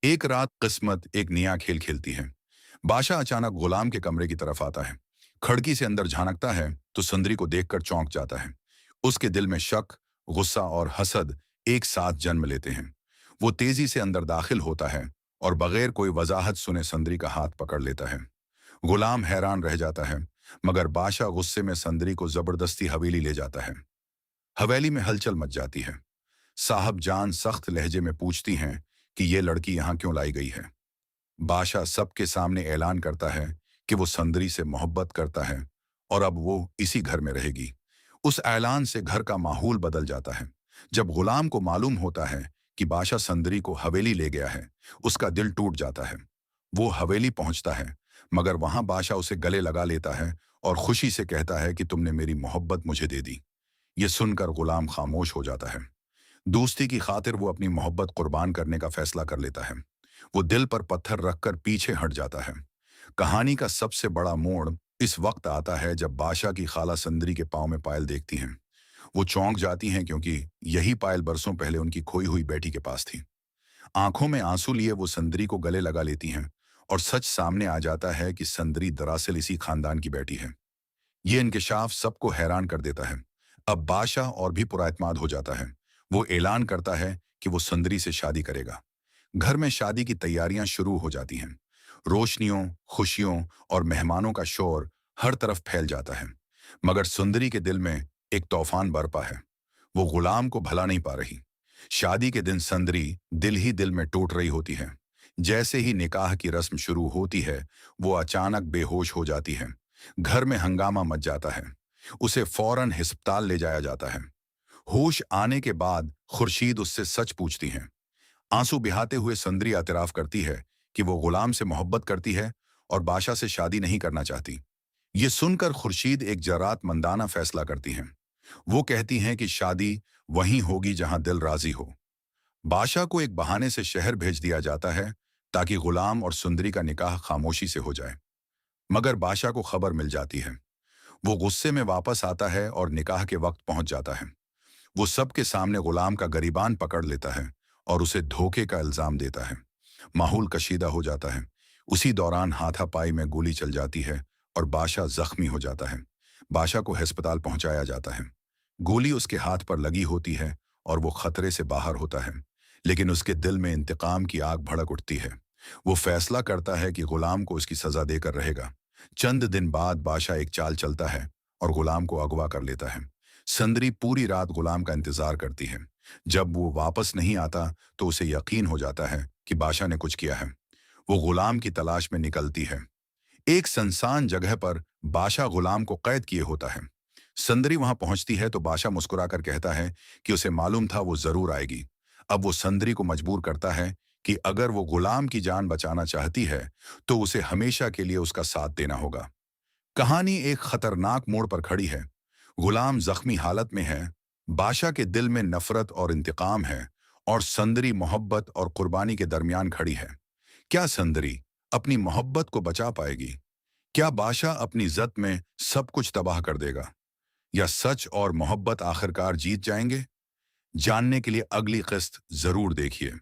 एक रात किस्मत एक नया खेल खेलती है। बादशाह अचानक गुलाम के कमरे की तरफ आता है। खिड़की से अंदर झांकता है तो सुंदरी को देखकर चौंक जाता है। उसके दिल में शक, गुस्सा और हसद एक साथ जन्म लेते हैं। वो तेजी से अंदर दाखिल होता है और बगैर कोई वजाहत सुने सुंदरी का हाथ पकड़ लेता है। गुलाम हैरान रह जाता है, मगर बादशाह गुस्से में सुंदरी को जबरदस्ती हवेली ले जाता है। हवेली में हलचल मच जाती है। साहब जान सख्त लहजे में पूछती हैं कि ये लड़की यहाँ क्यों लाई गई है। बादशाह सबके सामने ऐलान करता है कि वो सुंदरी से मोहब्बत करता है और अब वो इसी घर में रहेगी। उस ऐलान से घर का माहौल बदल जाता है। जब गुलाम को मालूम होता है कि बादशाह सुंदरी को हवेली ले गया है, उसका दिल टूट जाता है। वो हवेली पहुंचता है, मगर वहां बादशाह उसे गले लगा लेता है और खुशी से कहता है कि तुमने मेरी मोहब्बत मुझे दे दी। ये सुनकर गुलाम खामोश हो जाता है। दोस्ती की खातिर वो अपनी मोहब्बत कुर्बान करने का फैसला कर लेता है। वो दिल पर पत्थर रखकर पीछे हट जाता है। कहानी का सबसे बड़ा मोड़ इस वक्त आता है जब बादशाह की खाला सुंदरी के पाँव में पायल देखती हैं। वो चौंक जाती हैं क्योंकि यही पायल बरसों पहले उनकी खोई हुई बेटी के पास थी। आंखों में आंसू लिए वो सुंदरी को गले लगा लेती हैं और सच सामने आ जाता है कि सुंदरी दरअसल इसी खानदान की बेटी है। ये इंकिशाफ सबको हैरान कर देता है। अब बादशाह और भी पुराएतमाद हो जाता है। वो ऐलान करता है कि वो सुंदरी से शादी करेगा। घर में शादी की तैयारियां शुरू हो जाती हैं। रोशनियों, खुशियों और मेहमानों का शोर हर तरफ फैल जाता है। मगर सुंदरी के दिल में एक तूफान बरपा है। वो गुलाम को भला नहीं पा रही। शादी के दिन सुंदरी दिल ही दिल में टूट रही होती है। जैसे ही निकाह की रस्म शुरू होती है, वो अचानक बेहोश हो जाती है। घर में हंगामा मच जाता है। उसे फौरन अस्पताल ले जाया जाता है। होश आने के बाद खुर्शीद उससे सच पूछती हैं। आंसू बहाते हुए सुंदरी एतराफ करती है कि वो गुलाम से मोहब्बत करती है और बादशाह से शादी नहीं करना चाहती। ये सुनकर खुर्शीद एक जरात-मंदाना फैसला करती हैं। वो कहती हैं कि शादी वहीं होगी जहां दिल राजी हो। बादशाह को एक बहाने से शहर भेज दिया जाता है ताकि गुलाम और सुंदरी का निकाह खामोशी से हो जाए। मगर बादशाह को खबर मिल जाती है। वो गुस्से में वापस आता है और निकाह के वक्त पहुंच जाता है। वो सबके सामने गुलाम का गरिबान पकड़ लेता है और उसे धोखे का इल्जाम देता है। माहौल कशीदा हो जाता है। उसी दौरान हाथापाई में गोली चल जाती है और बादशाह जख्मी हो जाता है। बादशाह को अस्पताल पहुंचाया जाता है। गोली उसके हाथ पर लगी होती है और वो खतरे से बाहर होता है, लेकिन उसके दिल में इंतकाम की आग भड़क उठती है। वो फैसला करता है कि गुलाम को उसकी सजा देकर रहेगा। चंद दिन बाद बादशाह एक चाल चलता है और गुलाम को अगवा कर लेता है। सुंदरी पूरी रात गुलाम का इंतजार करती है। जब वो वापस नहीं आता तो उसे यकीन हो जाता है कि बादशाह ने कुछ किया है। वो गुलाम की तलाश में निकलती है। एक सुनसान जगह पर बादशाह गुलाम को कैद किए होता है। सुंदरी वहां पहुंचती है तो बादशाह मुस्कुराकर कहता है कि उसे मालूम था वो जरूर आएगी। अब वो सुंदरी को मजबूर करता है कि अगर वो गुलाम की जान बचाना चाहती है तो उसे हमेशा के लिए उसका साथ देना होगा। कहानी एक खतरनाक मोड़ पर खड़ी है। गुलाम जख्मी हालत में है, बादशाह के दिल में नफरत और इंतकाम है, और सुंदरी मोहब्बत और कुर्बानी के दरमियान खड़ी है। क्या सुंदरी अपनी मोहब्बत को बचा पाएगी? क्या बादशाह अपनी इज्जत में सब कुछ तबाह कर देगा? या सच और मोहब्बत आखिरकार जीत जाएंगे? जानने के लिए अगली किस्त जरूर देखिए।